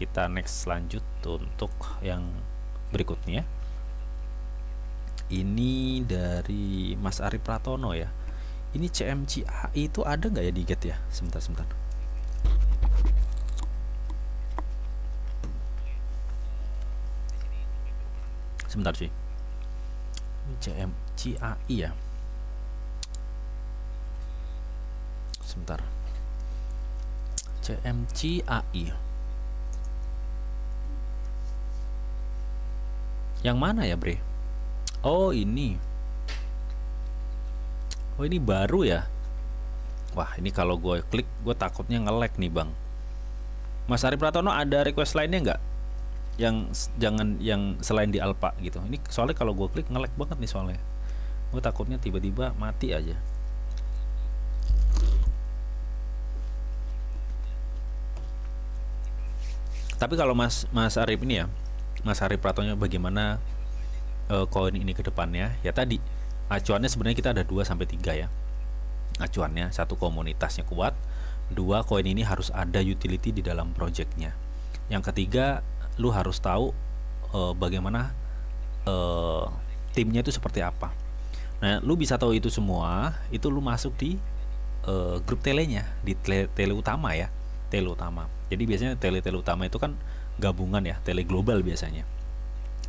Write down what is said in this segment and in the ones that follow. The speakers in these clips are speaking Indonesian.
kita next lanjut untuk yang berikutnya. Ini dari Mas Ari Pratono ya. Ini CMCAI itu ada nggak ya di Get ya? Sebentar. Sebentar sih. CMCAI ya. Sebentar. CMCAI. Yang mana ya, Bre? Oh, ini. Oh, ini baru ya. Wah, ini kalau gue klik, gue takutnya nge-lag nih, Bang. Mas Ari Pratono, ada request lainnya nggak? Jangan yang selain di Alpha gitu. Ini soalnya kalau gue klik nge-lag banget nih soalnya. Gue takutnya tiba-tiba mati aja. Tapi kalau Mas Arif ini ya, Mas Arif Pratono, bagaimana koin ini ke depannya? Ya tadi acuannya sebenarnya kita ada 2 sampai 3 ya. Acuannya, satu, komunitasnya kuat, 2, koin ini harus ada utility di dalam projectnya. Yang ketiga, lu harus tahu bagaimana timnya itu seperti apa. Nah, lu bisa tahu itu semua, itu lu masuk di grup telenya, di tele utama ya, tele utama. Jadi biasanya tele utama itu kan gabungan ya, tele global biasanya.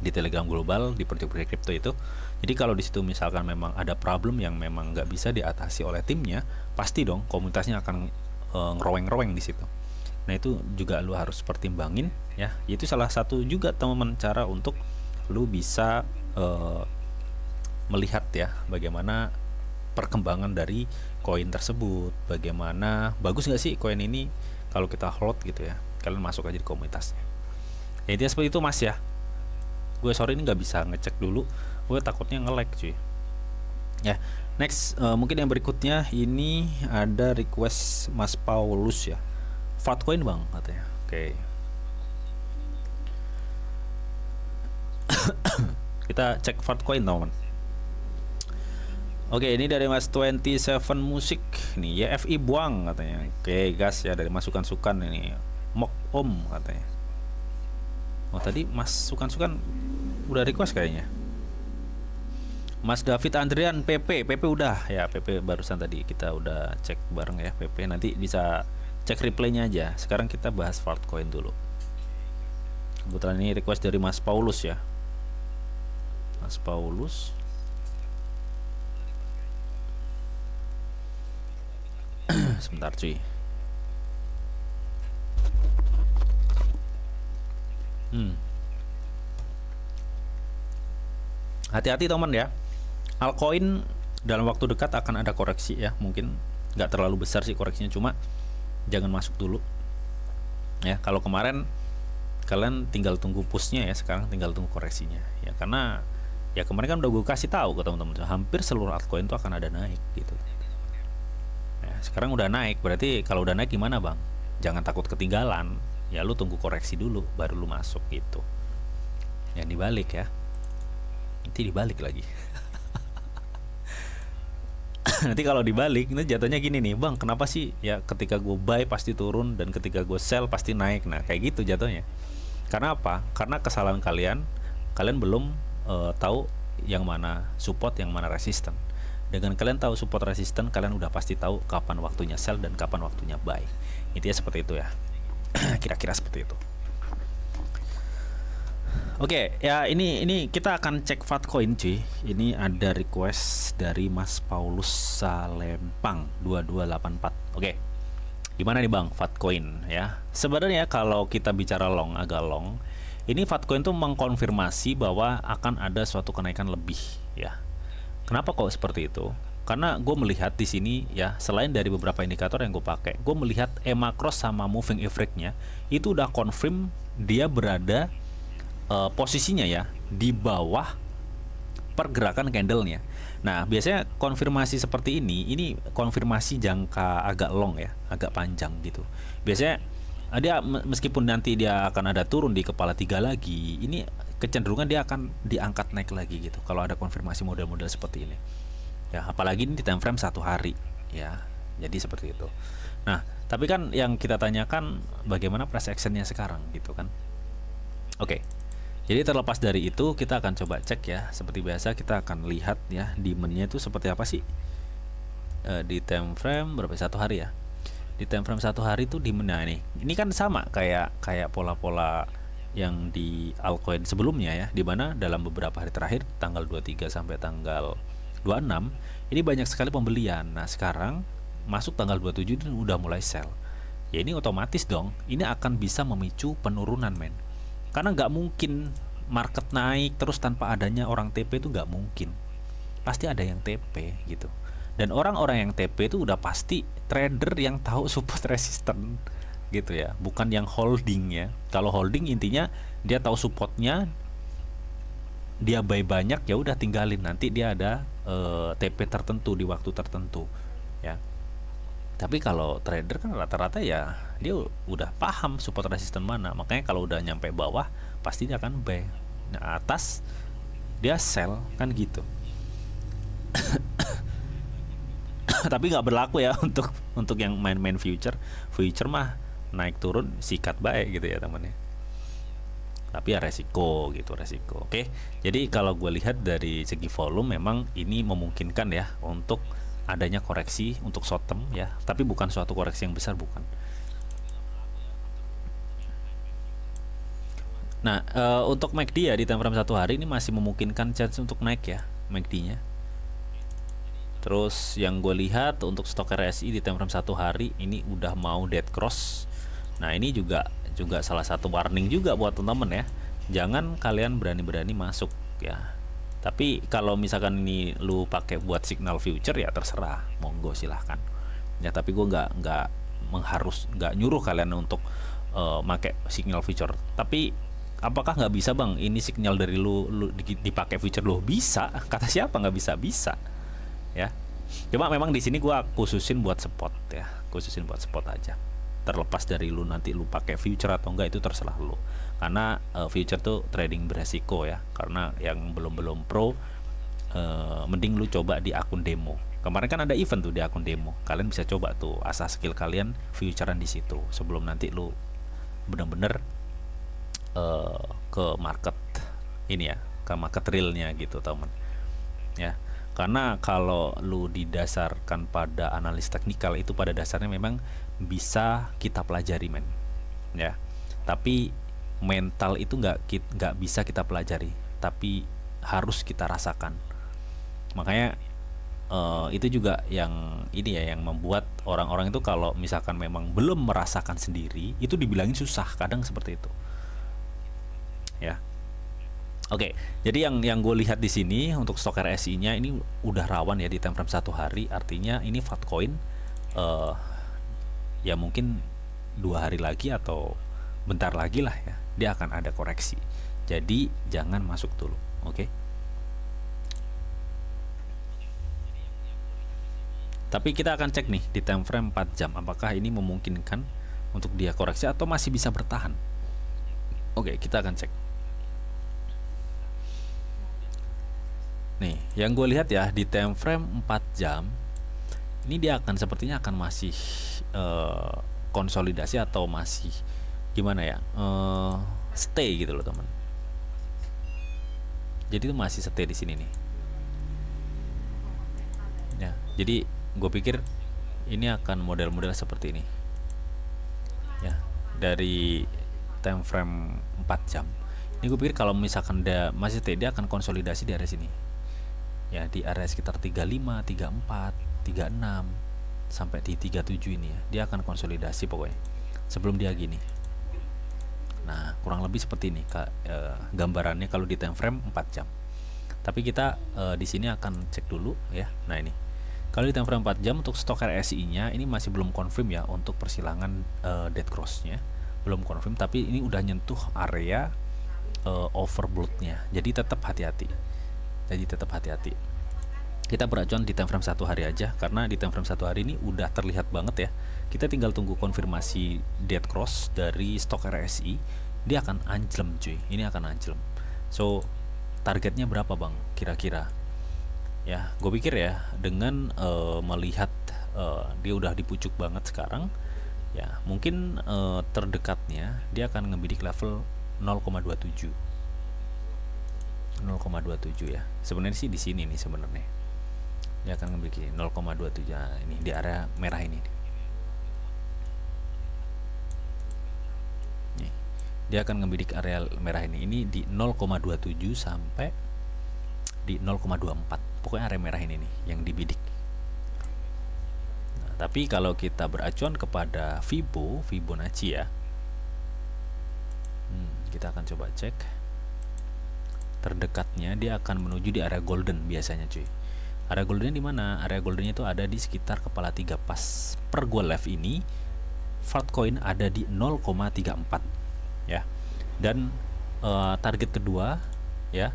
Di Telegram global, di proyek-proyek kripto itu. Jadi kalau di situ misalkan memang ada problem yang memang nggak bisa diatasi oleh timnya, pasti dong komunitasnya akan ngeroweng-roweng di situ. Nah, itu juga lu harus pertimbangin ya. Itu salah satu juga teman cara untuk lu bisa melihat ya bagaimana perkembangan dari koin tersebut, bagaimana bagus nggak sih koin ini kalau kita hold gitu ya. Kalian masuk aja di komunitasnya. Ya, intinya seperti itu Mas ya. Gue sorry ini nggak bisa ngecek dulu, gue takutnya nge-lag cuy ya. Next, mungkin yang berikutnya ini ada request Mas Paulus ya, Fatcoin Bang katanya. Oke. Kita cek Fatcoin teman. Oke, ini dari Mas 27 Musik nih, YFI buang katanya. Oke gas ya, dari Mas Sukan ini, Mok Om katanya. Oh, tadi Mas Sukan udah request kayaknya. Mas David Andrian PP udah ya, PP barusan tadi kita udah cek bareng ya PP. Nanti bisa cek replaynya aja. Sekarang kita bahas Fartcoin dulu. Kebetulan ini request dari Mas Paulus ya. Mas Paulus. Sebentar cuy. Hati-hati teman ya. Altcoin dalam waktu dekat akan ada koreksi ya, mungkin nggak terlalu besar sih koreksinya, cuma jangan masuk dulu ya. Kalau kemarin kalian tinggal tunggu pushnya ya, sekarang tinggal tunggu koreksinya ya, karena ya kemarin kan udah gue kasih tahu ke teman-teman, hampir seluruh altcoin itu akan ada naik gitu ya. Sekarang udah naik, berarti kalau udah naik gimana Bang? Jangan takut ketinggalan ya, lu tunggu koreksi dulu baru lu masuk gitu. Yang dibalik ya, nanti dibalik lagi. Nanti kalau dibalik ini jatuhnya gini nih Bang, kenapa sih ya ketika gue buy pasti turun dan ketika gue sell pasti naik. Nah kayak gitu jatuhnya. Karena apa? Karena kesalahan kalian belum tahu yang mana support, yang mana resisten. Dengan kalian tahu support resisten, kalian udah pasti tahu kapan waktunya sell dan kapan waktunya buy. Intinya seperti itu ya. Kira-kira seperti itu. Oke, ya ini kita akan cek Fatcoin cuy. Ini ada request dari Mas Paulus Salempang 2284. Oke. Gimana nih Bang Fatcoin ya? Sebenarnya kalau kita bicara long, agak long, ini Fatcoin tuh mengkonfirmasi bahwa akan ada suatu kenaikan lebih ya. Kenapa kok seperti itu? Karena gue melihat di sini ya, selain dari beberapa indikator yang gue pakai, gue melihat EMA Cross sama moving average-nya itu udah confirm dia berada posisinya ya di bawah pergerakan candlenya. Nah biasanya konfirmasi seperti ini konfirmasi jangka agak long ya, agak panjang gitu. Biasanya dia meskipun nanti dia akan ada turun di kepala 3 lagi, ini kecenderungan dia akan diangkat naik lagi gitu kalau ada konfirmasi model-model seperti ini ya, apalagi ini di time frame 1 hari ya, jadi seperti itu. Nah Tapi kan yang kita tanyakan bagaimana price actionnya sekarang gitu kan. Oke. Jadi terlepas dari itu kita akan coba cek ya. Seperti biasa kita akan lihat ya demandnya itu seperti apa sih. Di time frame berapa, 1 hari ya. Di time frame 1 hari itu demandnya ini kan sama kayak pola-pola yang di altcoin sebelumnya ya, dimana dalam beberapa hari terakhir tanggal 23 sampai tanggal 26 ini banyak sekali pembelian. Nah sekarang masuk tanggal 27 dan udah mulai sell. Ya ini otomatis dong, ini akan bisa memicu penurunan men. Karena nggak mungkin market naik terus tanpa adanya orang TP, itu nggak mungkin. Pasti ada yang TP gitu. Dan orang-orang yang TP itu udah pasti trader yang tahu support resistance gitu ya, bukan yang holding ya. Kalau holding intinya dia tahu supportnya, dia buy banyak ya udah tinggalin, nanti dia ada TP tertentu di waktu tertentu ya. Tapi kalau trader kan rata-rata ya dia udah paham support resistance mana, makanya kalau udah nyampe bawah pasti dia akan buy. Nah atas dia sell kan gitu. Tapi nggak berlaku ya untuk yang main future mah naik turun sikat baik gitu ya teman-teman. Tapi ya resiko gitu, resiko. Oke. Jadi kalau gue lihat dari segi volume memang ini memungkinkan ya untuk adanya koreksi untuk short term ya, tapi bukan suatu koreksi yang besar, bukan. Nah, untuk MACD ya di time frame 1 hari ini masih memungkinkan chance untuk naik ya MACD-nya. Terus yang gue lihat untuk stok RSI di time frame 1 hari ini udah mau dead cross. Nah ini juga salah satu warning juga buat teman-teman ya. Jangan kalian berani-berani masuk ya. Tapi kalau misalkan ini lu pakai buat signal future ya terserah, monggo silahkan. Ya tapi gue nggak nyuruh kalian untuk pakai signal future. Tapi apakah nggak bisa bang? Ini signal dari lu dipakai future lu bisa? Kata siapa nggak bisa? Bisa. Ya, cuma memang di sini gua khususin buat spot ya, khususin buat spot aja. Terlepas dari lu nanti lu pakai future atau enggak itu terserah lu. Karena future tuh trading beresiko ya. Karena yang belum pro, mending lu coba di akun demo. Kemarin kan ada event tuh di akun demo. Kalian bisa coba tuh asah skill kalian futurean di situ sebelum nanti lu bener-bener ke market ini ya, ke market realnya gitu teman. Ya. Karena kalau lu didasarkan pada analis teknikal itu pada dasarnya memang bisa kita pelajari men ya, tapi mental itu nggak bisa kita pelajari, tapi harus kita rasakan. Makanya itu juga yang ini ya yang membuat orang-orang itu kalau misalkan memang belum merasakan sendiri itu dibilangin susah, kadang seperti itu ya. Oke, jadi yang gue lihat di sini untuk stok RSI-nya ini udah rawan ya di time frame 1 hari, artinya ini Fatcoin ya mungkin 2 hari lagi atau bentar lagi lah ya, dia akan ada koreksi. Jadi jangan masuk dulu, oke? Tapi kita akan cek nih di time frame 4 jam, apakah ini memungkinkan untuk dia koreksi atau masih bisa bertahan. Oke, kita akan cek. Nih, yang gue lihat ya di time frame 4 jam ini dia akan sepertinya akan masih konsolidasi atau masih gimana ya, stay gitu loh teman. Jadi itu masih stay di sini nih. Ya, jadi gue pikir ini akan model-model seperti ini. Ya, dari time frame 4 jam. Ini gue pikir kalau misalkan dia masih stay, dia akan konsolidasi di area sini. Ya di area sekitar 35, 34, 36 sampai di 37 ini ya. Dia akan konsolidasi pokoknya sebelum dia gini. Nah, kurang lebih seperti ini gambarannya kalau di time frame 4 jam. Tapi kita di sini akan cek dulu ya. Nah, ini. Kalau di time frame 4 jam untuk stok RSI-nya ini masih belum confirm ya untuk persilangan dead cross-nya. Belum confirm, tapi ini udah nyentuh area overbought-nya. Jadi tetap hati-hati. Kita beracuan di time frame 1 hari aja, karena di time frame 1 hari ini udah terlihat banget ya. Kita tinggal tunggu konfirmasi dead cross dari stok RSI. Dia akan anjlem cuy, ini akan anjlem. So targetnya berapa bang kira-kira ya? Gue pikir ya dengan melihat dia udah dipucuk banget sekarang, Ya, mungkin terdekatnya dia akan ngebidik level 0,27. 0,27 ya. Sebenarnya sih di sini nih sebenarnya. Dia akan ngebidik 0,27. Nah, ini di area merah ini. Nih. Dia akan ngebidik area merah ini. Ini di 0,27 sampai di 0,24. Pokoknya area merah ini nih yang dibidik. Nah, tapi kalau kita beracuan kepada Fibonacci ya. Kita akan coba cek. Terdekatnya dia akan menuju di area golden biasanya cuy. Area goldennya di mana? Area goldennya itu ada di sekitar kepala 3 pas. Per gua live ini Fartcoin ada di 0,34 ya. Dan target kedua ya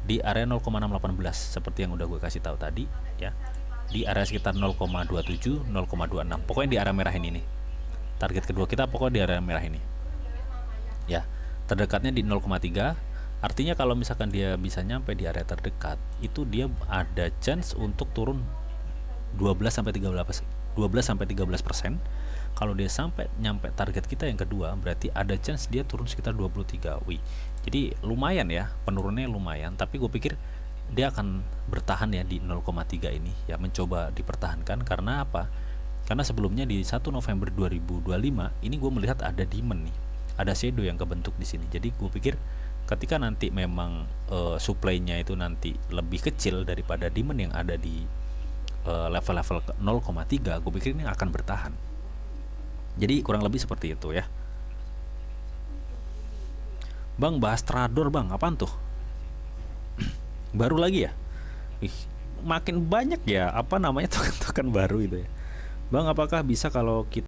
di area 0,618 seperti yang udah gue kasih tahu tadi ya. Di area sekitar 0,27, 0,26. Pokoknya di area merah ini nih. Target kedua kita pokoknya di area merah ini. Ya. Terdekatnya di 0,3. Artinya kalau misalkan dia bisa nyampe di area terdekat, itu dia ada chance untuk turun 12 sampai 13%. Kalau dia sampai nyampe target kita yang kedua, berarti ada chance dia turun sekitar 23. Wih. Jadi lumayan ya, penurunannya lumayan, tapi gue pikir dia akan bertahan ya di 0,3 ini ya, mencoba dipertahankan. Karena apa? Karena sebelumnya di 1 November 2025 ini gue melihat ada demand nih, ada shadow yang kebentuk di sini. Jadi gue pikir ketika nanti memang supply-nya itu nanti lebih kecil daripada demand yang ada di level-level 0,3, gue pikir ini akan bertahan. Jadi kurang lebih seperti itu ya. Bang, bahas Trador bang, apaan tuh? Baru lagi ya? Ih, makin banyak ya apa namanya token-token baru itu ya. Bang, apakah bisa kalau kita